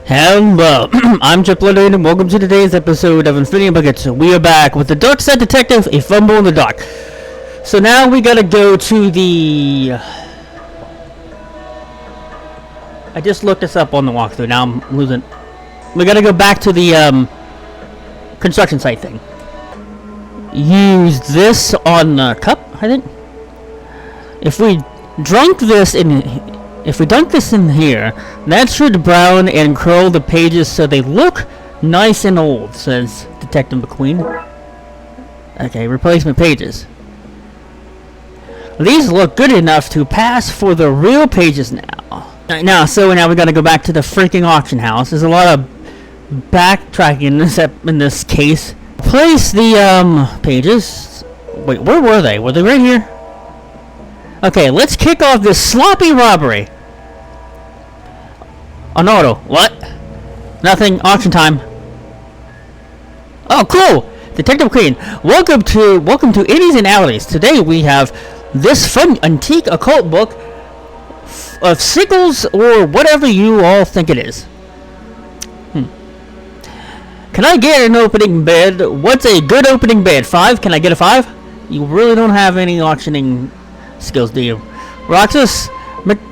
Hello, I'm Chip Leonard, and welcome to today's episode of Infinity Buckets. We are back with the Darkside Detective, a fumble in the dark. So now we gotta go to the... I just looked this up on the walkthrough, now I'm losing... We gotta go back to the, construction site thing. Use this on the cup, I think? If we dunk this in here, that should brown and curl the pages so they look nice and old, says Detective McQueen. Okay, replacement pages. These look good enough to pass for the real pages now. Now we gotta go back to the freaking auction house. There's a lot of backtracking in this case. Place the pages. Wait, where were they? Were they right here? Okay, let's kick off this sloppy robbery. An auto. What? Nothing. Auction time. Oh, cool! Detective Queen, welcome to Innies and Outies. Today we have this fun antique occult book of sickles or whatever you all think it is. Can I get an opening bid? What's a good opening bid? 5? Can I get a 5? You really don't have any auctioning skills, do you? Roxas,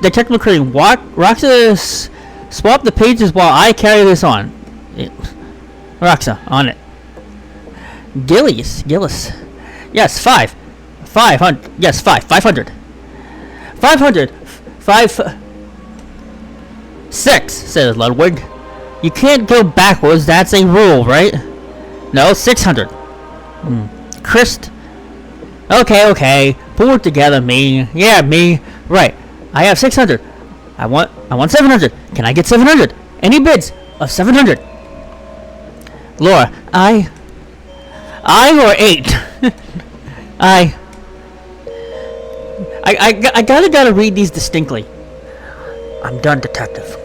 Detective McQueen, Roxas, swap the pages while I carry this on. Roxa, on it. Gillis. Yes, 5. 500. Yes, 5. 500. 500. 6, says Ludwig. You can't go backwards, that's a rule, right? No, 600. Christ. Okay. Pull it together, me. Yeah, me. Right. I have 600. I want 700. Can I get 700? Any bids of 700? Laura, I or 8. I gotta read these distinctly. I'm done, detective.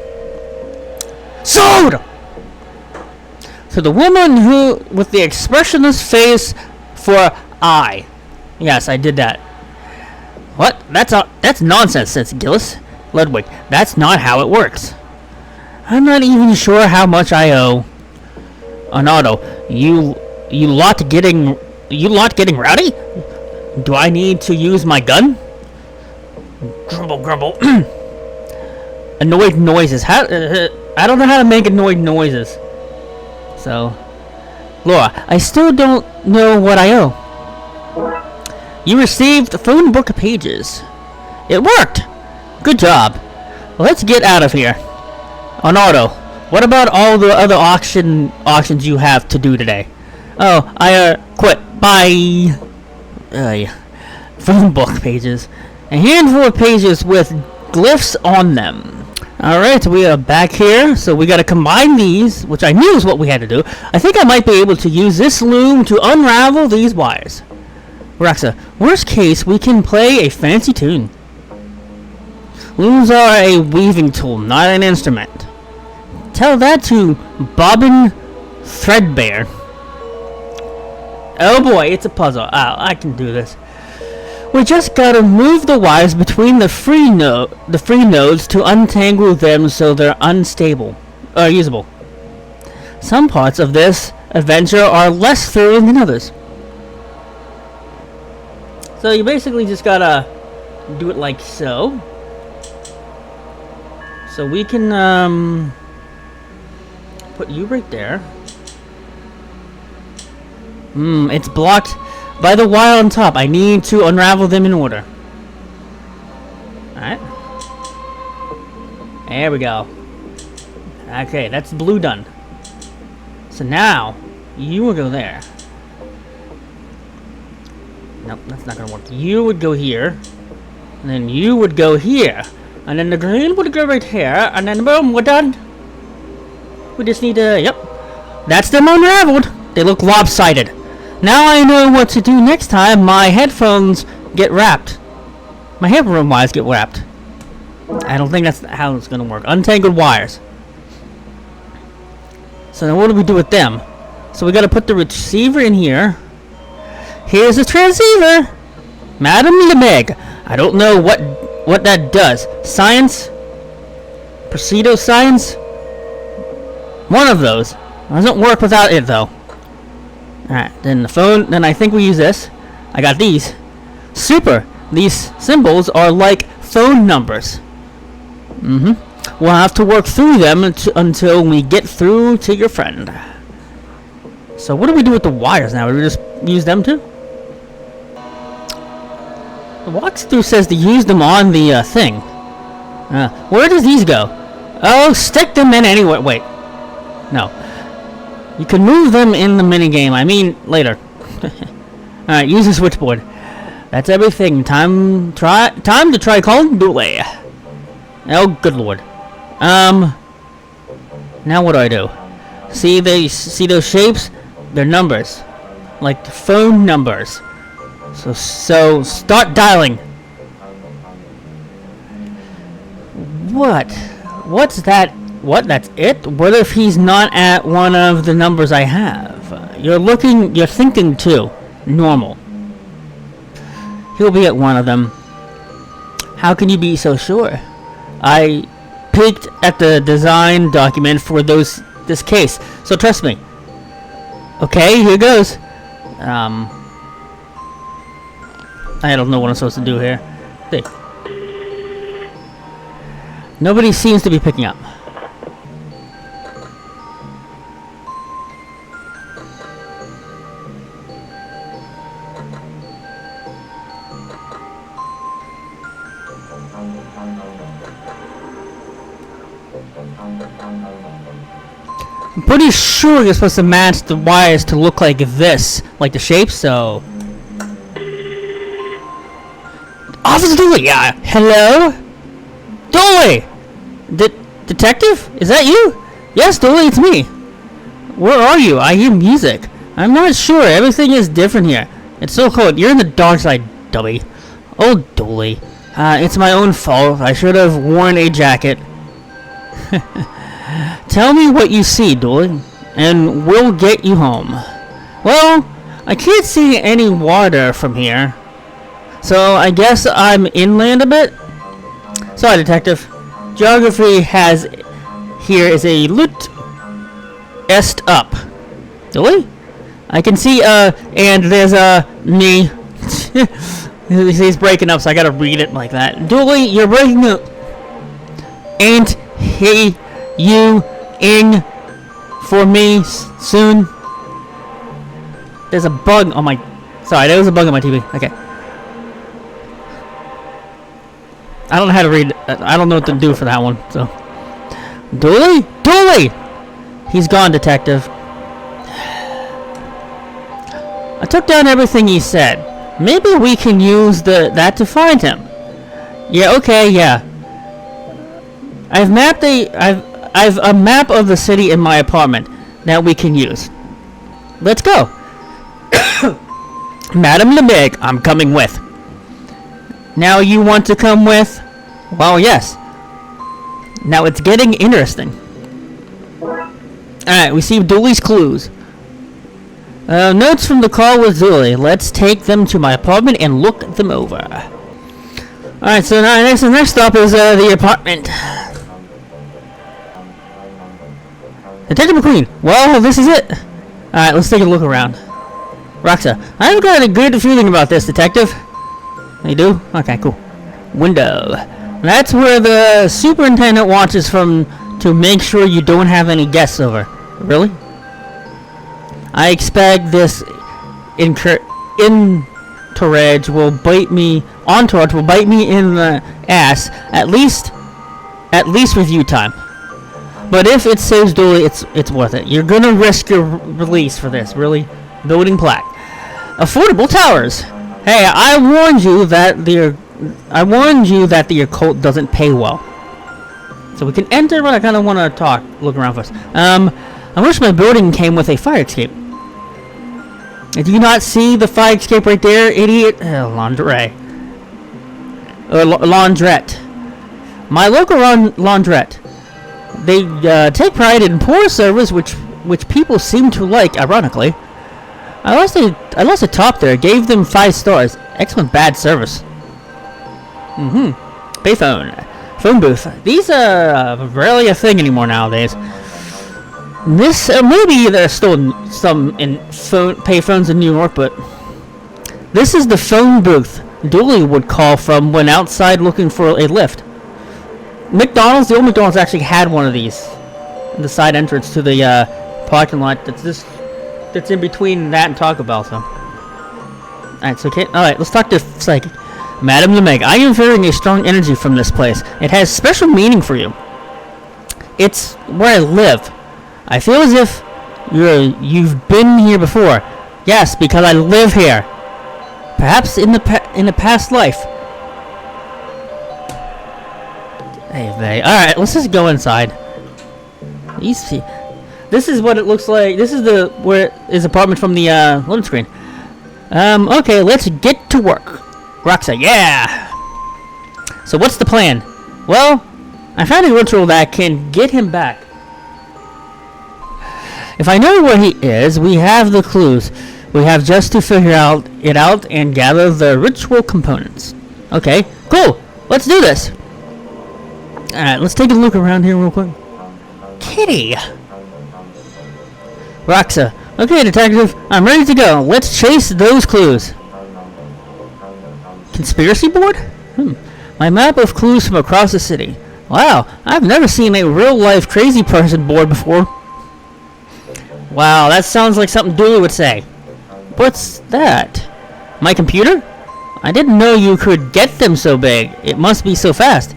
Sold! So the woman who, with the expressionless face for I. Yes, I did that. What? That's nonsense, says Gillis. Ludwig, that's not how it works. I'm not even sure how much I owe. An auto. You lot getting rowdy? Do I need to use my gun? Grumble. Annoyed noises. I don't know how to make annoyed noises. So, Laura, I still don't know what I owe. You received the phone book pages. It worked. Good job. Let's get out of here. On auto. What about all the other auctions you have to do today? Oh, I quit. Bye. Phone book pages. A handful of pages with glyphs on them. Alright, we are back here, so we gotta combine these, which I knew is what we had to do. I think I might be able to use this loom to unravel these wires. Roxa, worst case, we can play a fancy tune. Looms are a weaving tool, not an instrument. Tell that to Bobbin Threadbare. Oh boy, it's a puzzle. Oh, I can do this. We just gotta move the wires between the free nodes to untangle them so they're usable. Some parts of this adventure are less thrilling than others. So you basically just gotta do it like so. So we can put you right there. It's blocked by the wire on top. I need to unravel them in order. Alright. There we go. Okay, that's blue done. So now, you will go there. Nope, that's not gonna work. You would go here. And then you would go here. And then the green would go right here. And then boom, we're done. We just need to, yep. That's them unraveled. They look lopsided. Now I know what to do next time my headphones get wrapped. My headphone wires get wrapped. I don't think that's how it's gonna work. Untangled wires. So now what do we do with them? So we gotta put the receiver in here. Here's the transceiver! Madam Lemeg. I don't know what that does. Science? Pseudo-science? One of those. Doesn't work without it, though. Alright, then the phone, then I think we use this. I got these. Super! These symbols are like phone numbers. We'll have to work through them until we get through to your friend. So what do we do with the wires now? Do we just use them too? The walkthrough says to use them on the thing. Where does these go? Oh, stick them in anywhere. Wait. No. You can move them in the minigame. I mean, later. Alright, use the switchboard. That's everything. Time to try calling Dooley. Oh, good lord. Now what do I do? See those shapes? They're numbers. Like phone numbers. So start dialing. What? What's that? What? That's it? What if he's not at one of the numbers I have? You're thinking too. Normal. He'll be at one of them. How can you be so sure? I peeked at the design document for this case, so trust me. Okay, here goes. I don't know what I'm supposed to do here. See. Nobody seems to be picking up. I'm pretty sure you're supposed to match the wires to look like this, like the shape, so... Officer Dooley! Yeah, hello? Dooley! Detective? Is that you? Yes, Dooley, it's me. Where are you? I hear music. I'm not sure. Everything is different here. It's so cold. You're in the dark side, dummy. Oh, Dooley. It's my own fault. I should have worn a jacket. Tell me what you see, Dooley, and we'll get you home. Well, I can't see any water from here, so I guess I'm inland a bit. Sorry, Detective. Geography here is a lit est up. Dooley? I can see, and there's me. He's breaking up, so I gotta read it like that. Dooley, you're breaking up. Ain't he you in for me soon? There's a bug on my... Sorry, there was a bug on my TV. Okay. I don't know how to read. I don't know what to do for that one, so... Dooley? Dooley! He's gone, Detective. I took down everything he said. Maybe we can use that to find him. Yeah, okay, yeah. I've a map of the city in my apartment that we can use. Let's go. Madam LeBig, I'm coming with. Now you want to come with? Well, yes. Now it's getting interesting. Alright, we see Dooley's clues. Notes from the call with Dooley. Let's take them to my apartment and look them over. Alright, so now the next stop is the apartment. Detective McQueen, well, this is it. Alright, let's take a look around. Roxa, I've got a good feeling about this, Detective. You do? Okay, cool. Window. That's where the superintendent watches from to make sure you don't have any guests over. Really? I expect this entourage will bite me in the ass at least review time. But if it saves Dooley, it's worth it. You're gonna risk your release for this, really? Building plaque. Affordable towers. Hey, I warned you that the occult doesn't pay well. So we can enter, but I kind of want to look around first. I wish my building came with a fire escape. Do you not see the fire escape right there, idiot? Laundrette. My local laundrette. They take pride in poor service, which people seem to like. Ironically, I lost a top there. Gave them 5 stars. Excellent bad service. Payphone, phone booth. These are rarely a thing anymore nowadays. This, maybe there's still some in payphones in New York, but this is the phone booth Dooley would call from when outside looking for a lift. McDonald's, the old McDonald's actually had one of these. The side entrance to the parking lot that's in between that and Taco Bell, so. Alright, so alright, let's talk to Psychic. Madam Lemeg, I am feeling a strong energy from this place. It has special meaning for you. It's where I live. I feel as if you've been here before. Yes, because I live here. Perhaps in a past life. Hey, Vay. Alright, let's just go inside. Easy. This is what it looks like. This is where his apartment from the loading screen. Okay, let's get to work. Roxa, yeah! So what's the plan? Well, I found a ritual that can get him back. If I know where he is, we have the clues. We have just to figure it out and gather the ritual components. Okay, cool. Let's do this. Alright, let's take a look around here real quick. Kitty! Roxa. Okay, detective. I'm ready to go. Let's chase those clues. Conspiracy board? My map of clues from across the city. Wow, I've never seen a real-life crazy person board before. Wow, that sounds like something Dooley would say. What's that? My computer? I didn't know you could get them so big. It must be so fast.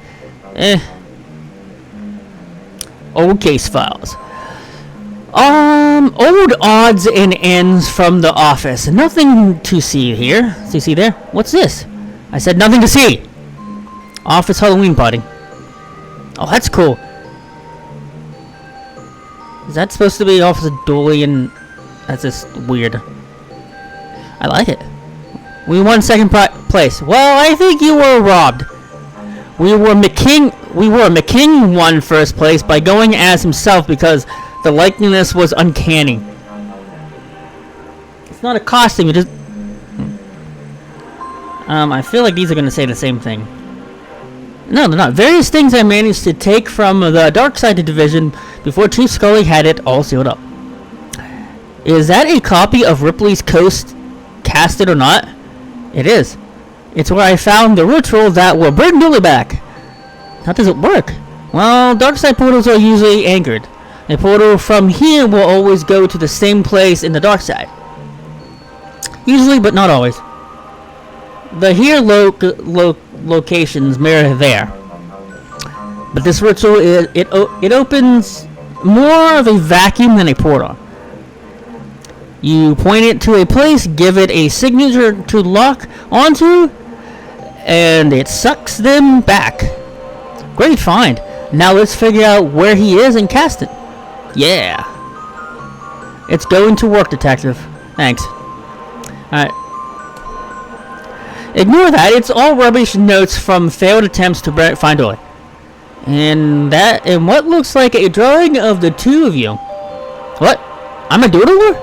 Old case files. Old odds and ends from the office. Nothing to see here. See there? What's this? I said nothing to see. Office Halloween party. Oh, that's cool. Is that supposed to be Officer Dooley and... That's just weird. I like it. We won second place. Well, I think you were robbed. McKing won first place by going as himself because the likeness was uncanny. It's not a costume, it just... I feel like these are gonna say the same thing. No, they're not. Various things I managed to take from the Darkside Division before Chief Scully had it all sealed up. Is that a copy of Ripley's Coast, casted or not? It is. It's where I found the ritual that will bring Dooley back. How does it work? Well, Darkside portals are usually anchored. A portal from here will always go to the same place in the dark side. Usually, but not always. The here locations mirror there. But this ritual, it opens more of a vacuum than a portal. You point it to a place, give it a signature to lock onto, and it sucks them back. Great find. Now let's figure out where he is and cast it. Yeah. It's going to work, detective. Thanks. Alright. Ignore that. It's all rubbish notes from failed attempts to find Dooley. And what looks like a drawing of the two of you. What? I'm a doodler?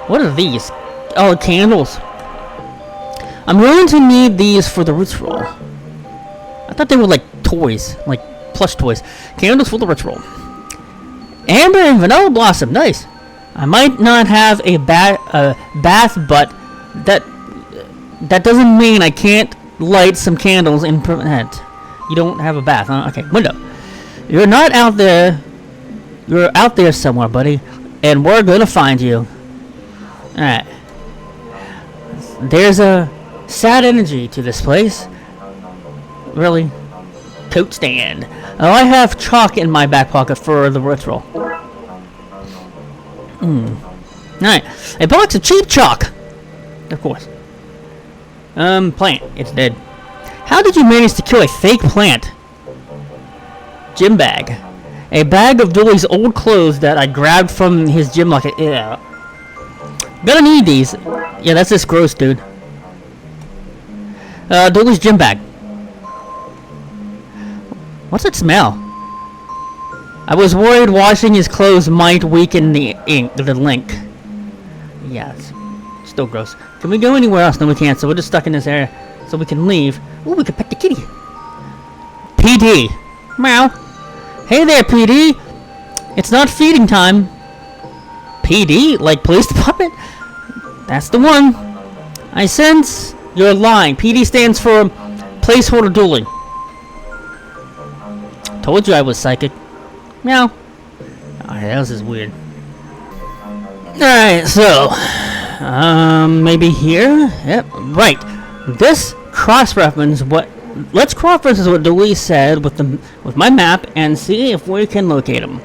What are these? Oh, candles. I'm going to need these for the ritual. I thought they were like toys, like plush toys. Candles for the ritual. Amber and vanilla blossom, nice. I might not have a bath, but that doesn't mean I can't light some candles and prevent. You don't have a bath, huh? Okay, window. You're not out there. You're out there somewhere, buddy, and we're gonna find you. Alright. There's a sad energy to this place. Really? Coat stand. Oh, I have chalk in my back pocket for the ritual. Alright. A box of cheap chalk. Of course. Plant. It's dead. How did you manage to kill a fake plant? Gym bag. A bag of Dooley's old clothes that I grabbed from his gym locker. Yeah. Gonna need these. Yeah, that's just gross, dude. Dooley's gym bag. What's that smell? I was worried washing his clothes might weaken the link. Yeah, it's still gross. Can we go anywhere else? No, we can't, so we're just stuck in this area. So we can leave. Ooh, we can pet the kitty. PD. Meow. Hey there, PD. It's not feeding time. PD? Like police department? That's the one. I sense you're lying. PD stands for placeholder dueling. Told you I was psychic. Meow. Alright, that was just weird. Alright, so maybe here? Yep, right. This cross-reference let's cross-reference what Dewey said with my map and see if we can locate him.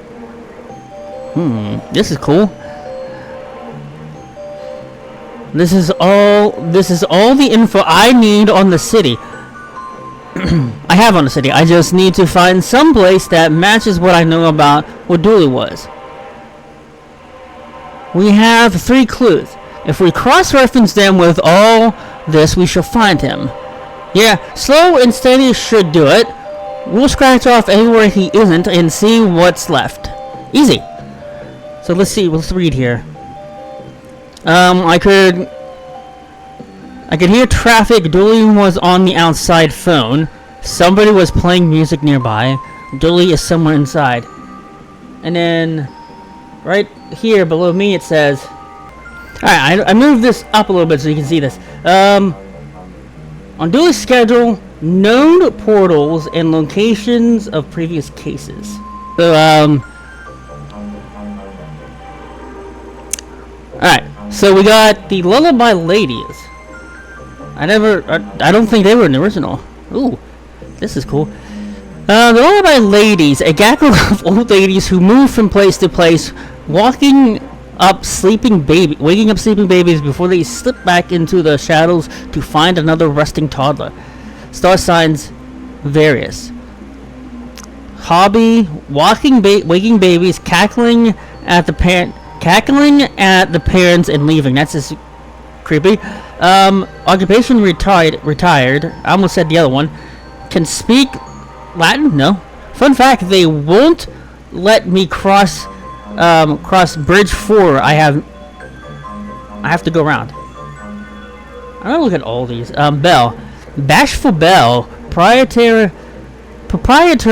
This is cool. This is all the info I need on the city. I have on the city. I just need to find some place that matches what I know about what Dooley was. We have 3 clues. If we cross-reference them with all this, we shall find him. Yeah, slow and steady should do it. We'll scratch off anywhere he isn't and see what's left. Easy. So let's see. Let's read here. I could hear traffic. Dooley was on the outside phone. Somebody was playing music nearby. Dooley is somewhere inside. And then, right here below me it says... Alright, I moved this up a little bit so you can see this. On Dooley's schedule, known portals and locations of previous cases. So, alright, so we got the Lullaby Ladies. I don't think they were in the original. Ooh, this is cool. The Lullaby Ladies, a gaggle of old ladies who move from place to place, waking up sleeping babies before they slip back into the shadows to find another resting toddler. Star signs various. Hobby: waking babies, cackling at the parents and leaving. That's just creepy. Occupation: retired. I almost said the other one. Can speak Latin? No. Fun fact: they won't let me cross bridge 4. I have to go around. I'm gonna look at all these. Bell, Bashful Bell, proprietor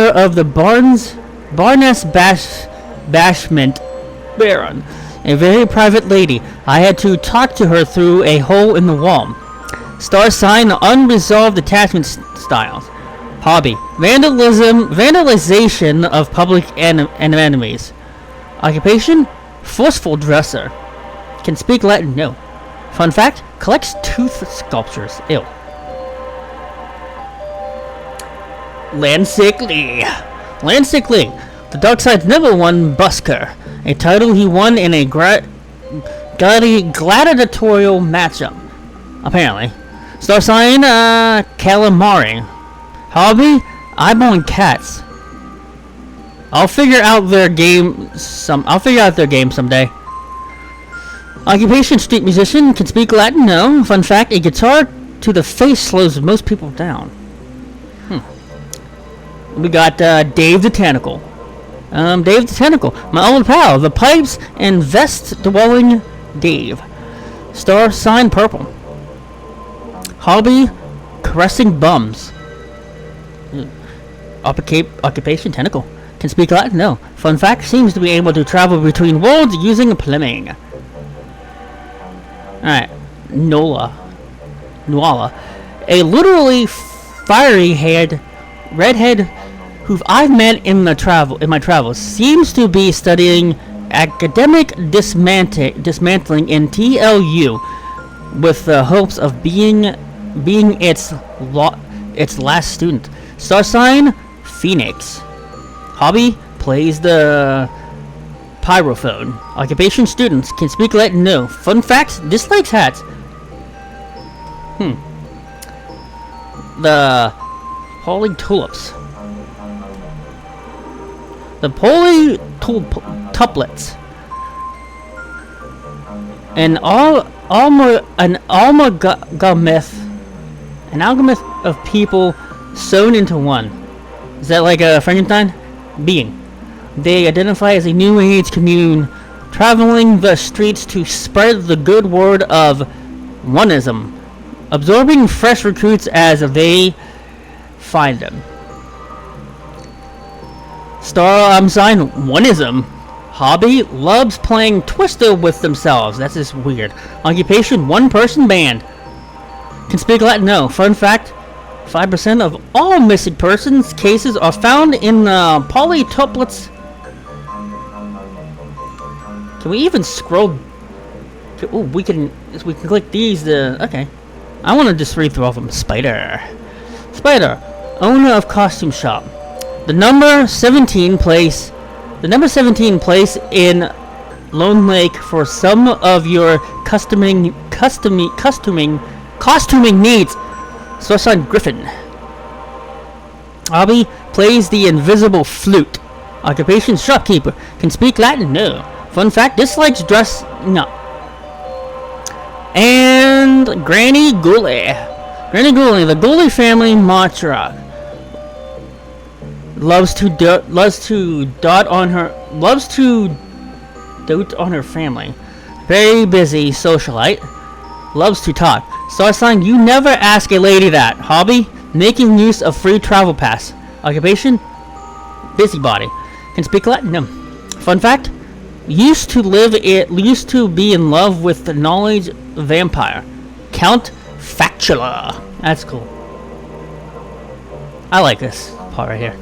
of the Barnes Bashment Baron, a very private lady. I had to talk to her through a hole in the wall. Star sign: unresolved attachment styles. Hobby: vandalization of public enemies. Occupation: forceful dresser. Can speak Latin? No. Fun fact: collects tooth sculptures. Ew. Landsickly, the Darkside's #1 busker, a title he won in a gladiatorial matchup. Apparently. Star sign: calamari. Hobby: eyeballing cats. I'll figure out their game someday. Occupation: street musician. Can speak Latin? No. Fun fact: a guitar to the face slows most people down. We got Dave the Tentacle. Dave the Tentacle, my old pal, the pipes and vest dwelling Dave. Star sign: purple. Hobby: caressing bums. Occupation: tentacle. Can speak Latin? No. Fun fact: seems to be able to travel between worlds using plumbing. Alright. Nuala. A literally fiery-haired redhead who I've met in my travels. Seems to be studying academic dismantling in TLU with the hopes of being its last student. Star sign: Phoenix. Hobby: plays the pyrophone. Occupation: students. Can speak Latin? No. Fun fact: dislikes hats. The Holy Tulips. The Holy Tuplets. An amalgameth of people sewn into one. Is that like a Frankenstein? Being. They identify as a new age commune, traveling the streets to spread the good word of oneism, absorbing fresh recruits as they find them. Star sign: oneism. Hobby, loves playing Twister with themselves. That's just weird. Occupation, one-person band. Can speak Latin? No. Fun fact, 5% of all missing persons cases are found in polytuplets. Can we even scroll? Oh, we can click these. Okay. I want to just read through all of them. Spider, owner of costume shop. The number 17 place in Lone Lake for some of your costuming needs. Source on Griffin. Hobby, plays the invisible flute. Occupation, shopkeeper. Can speak Latin? No. Fun fact, dislikes dress. No. And Granny Ghoulie, the Ghoulie family matriarch. Loves to dote on her family. Very busy socialite. Loves to talk. Star sign, you never ask a lady that. Hobby, making use of free travel pass. Occupation, busybody. Can speak Latin? No. Fun fact, used to be in love with the knowledge vampire. Count Factula. That's cool. I like this part right here.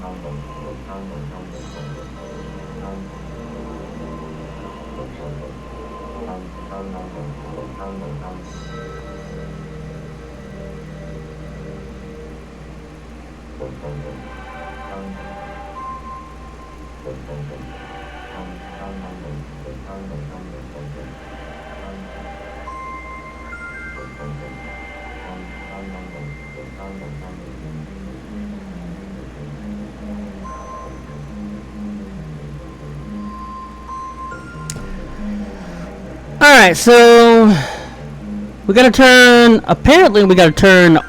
Alright, so apparently we gotta turn,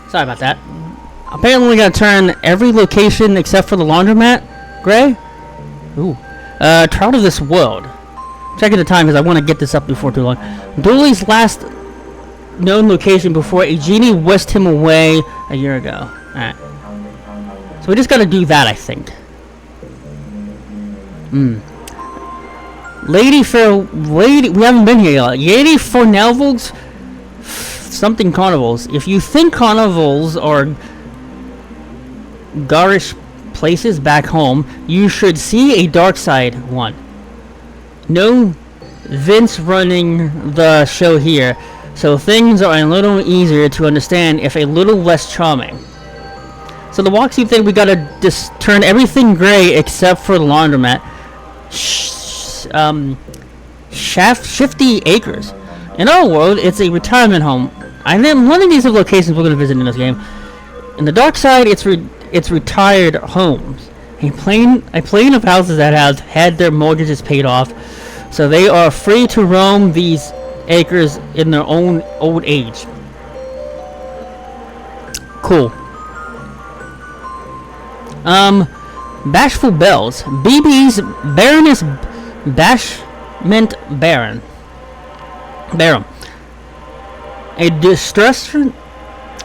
sorry about that. Apparently we gotta turn every location except for the laundromat gray. Ooh. Trout of this world. Checking the time because I want to get this up before too long. Dooley's last known location before a genie whisked him away a year ago. Alright. So we just gotta do that, I think. Lady, we haven't been here yet. Lady Fornelvo's something carnivals. If you think carnivals are garish places back home, you should see a dark side one. No Vince running the show here, so things are a little easier to understand if a little less charming. So the walkthrough thing, we gotta just turn everything gray except for the laundromat. Shifty Acres. In our world, it's a retirement home. One of these locations we're going to visit in this game. In the dark side, it's retired homes. A plane of houses that have had their mortgages paid off, so they are free to roam these acres in their own old age. Cool. Bashful Bells. BB's Baroness Bashment Baron. A distressed,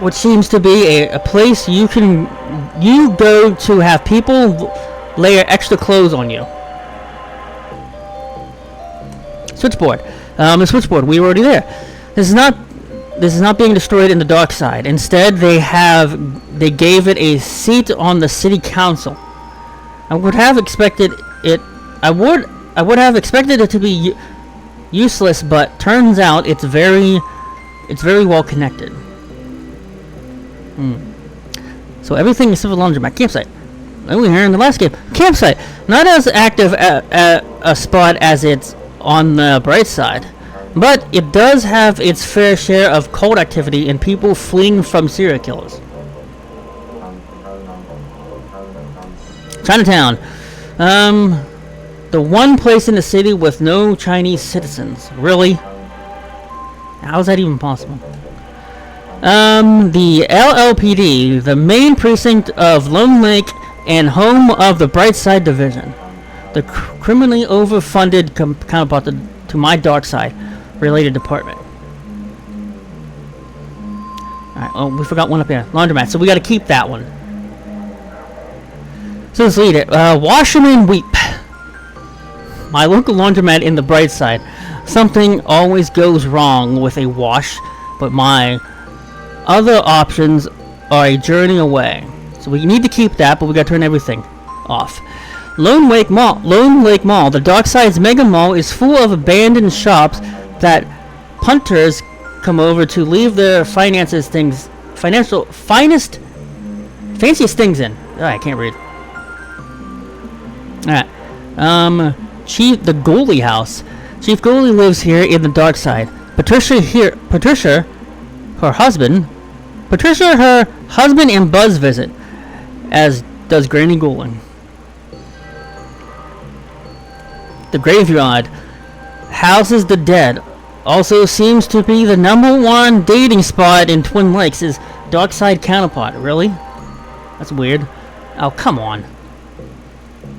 which seems to be a place you go to have people layer extra clothes on you. Switchboard. The switchboard, we were already there. This is not being destroyed in the dark side. Instead, they gave it a seat on the city council. I would have expected it to be useless, but turns out it's very well connected. So everything is civil laundromat campsite. Oh, we're here in the last game. Campsite, not as active a spot as it's on the bright side, but it does have its fair share of cult activity and people fleeing from serial killers. Chinatown. The one place in the city with no Chinese citizens. Really? How is that even possible? The LLPD, the main precinct of Lone Lake and home of the Brightside Division. The criminally overfunded counterpart to my dark side related department. Alright, oh, we forgot one up here. Laundromat, so we gotta keep that one. So let's read it. Washerman weep. My local laundromat in the bright side. Something always goes wrong with a wash, but my other options are a journey away. So we need to keep that, but we gotta turn everything off. Lone Lake Mall. The Darkside's mega mall is full of abandoned shops that punters come over to leave their fanciest things in. Oh, I can't read. Alright. Chief, the Goalie House. Chief Goalie lives here in the Darkside. Patricia, her husband and Buzz visit, as does Granny Goalie. The Graveyard houses the dead. Also seems to be the #1 dating spot in Twin Lakes. Is Darkside counterpart. Really? That's weird. Oh, come on.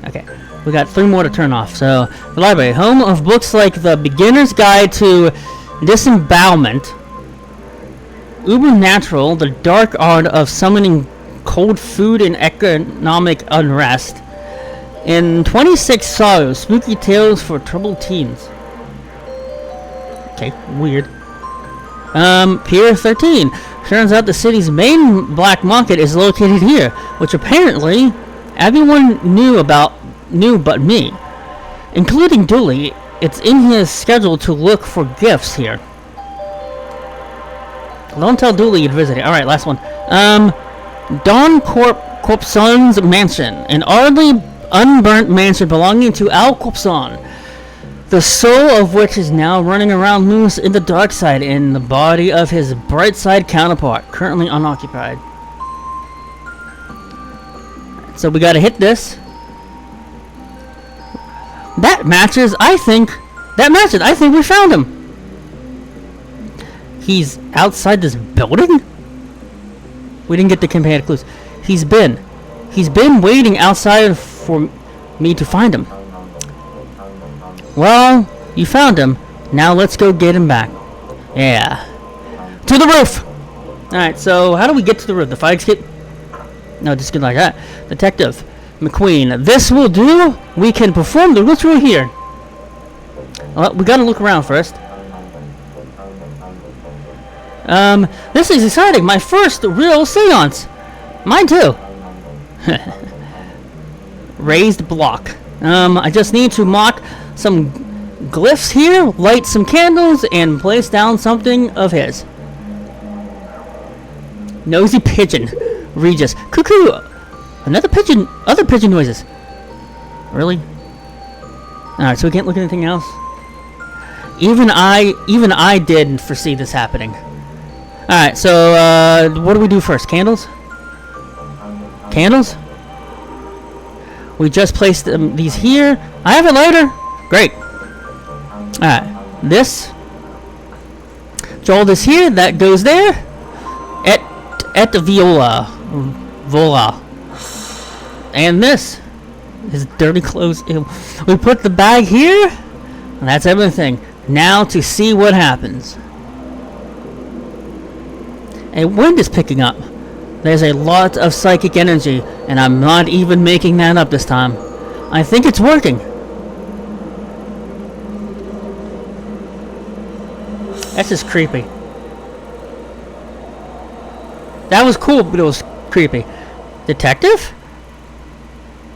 Okay. We got 3 more to turn off. So, the library. Home of books like The Beginner's Guide to Disembowelment, Ubernatural, The Dark Art of Summoning Cold Food and Economic Unrest, and 26 Sorrows, Spooky Tales for Troubled Teens. Okay, weird. Pier 13. Turns out the city's main black market is located here, which apparently everyone knew but me, including Dooley. It's in his schedule to look for gifts here. Don't tell Dooley you'd visit it. Alright, last one. Don Corpson's mansion, an oddly unburnt mansion belonging to Al Corpson, the soul of which is now running around loose in the dark side in the body of his bright side counterpart, currently unoccupied. So we gotta hit this. That matches, I think we found him. He's outside this building? We didn't get the companion clues. He's been waiting outside for me to find him. Well, you found him. Now let's go get him back. Yeah. To the roof! Alright, so how do we get to the roof? The fire escape? No, just get like that. Detective McQueen. This will do. We can perform the ritual here. Well, we gotta look around first. This is exciting. My first real seance. Mine too. Raised block. I just need to mark some glyphs here, light some candles, and place down something of his. Nosy pigeon. Regis. Cuckoo. Another pigeon. Other pigeon noises. Really? Alright, so we can't look at anything else? Even I didn't foresee this happening. Alright, so, what do we do first? Candles? Candles? We just placed these here. I have a lighter. Great. Alright, this. Joel this here. That goes there. Et voila. And this. His dirty clothes. Ew. We put the bag here. And that's everything. Now to see what happens. A wind is picking up. There's a lot of psychic energy, and I'm not even making that up this time. I think it's working. That's just creepy. That was cool, but it was creepy. Detective?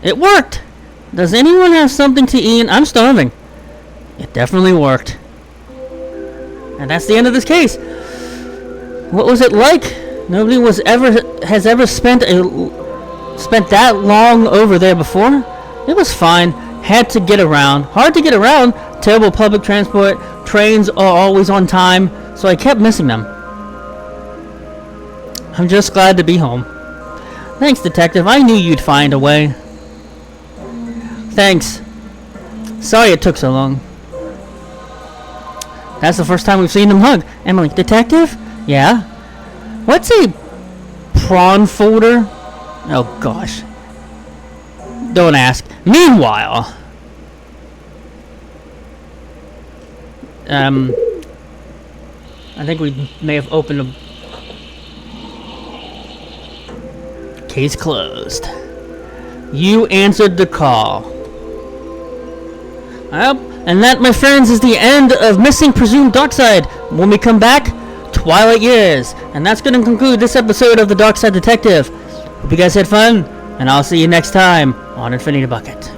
It worked! Does anyone have something to eat? I'm starving. It definitely worked. And that's the end of this case. What was it like? Nobody has ever spent that long over there before. It was fine. Had to get around. Hard to get around. Terrible public transport. Trains are always on time, so I kept missing them. I'm just glad to be home. Thanks, Detective. I knew you'd find a way. Thanks. Sorry it took so long. That's the first time we've seen him hug. Emily, Detective? Yeah? What's a prawn folder? Oh, gosh. Don't ask. Meanwhile... I think we may have opened a... Case closed. You answered the call. And that, my friends, is the end of Missing Presumed Darkside. When we come back, Twilight Years. And that's going to conclude this episode of The Darkside Detective. Hope you guys had fun, and I'll see you next time on Infinity Bucket.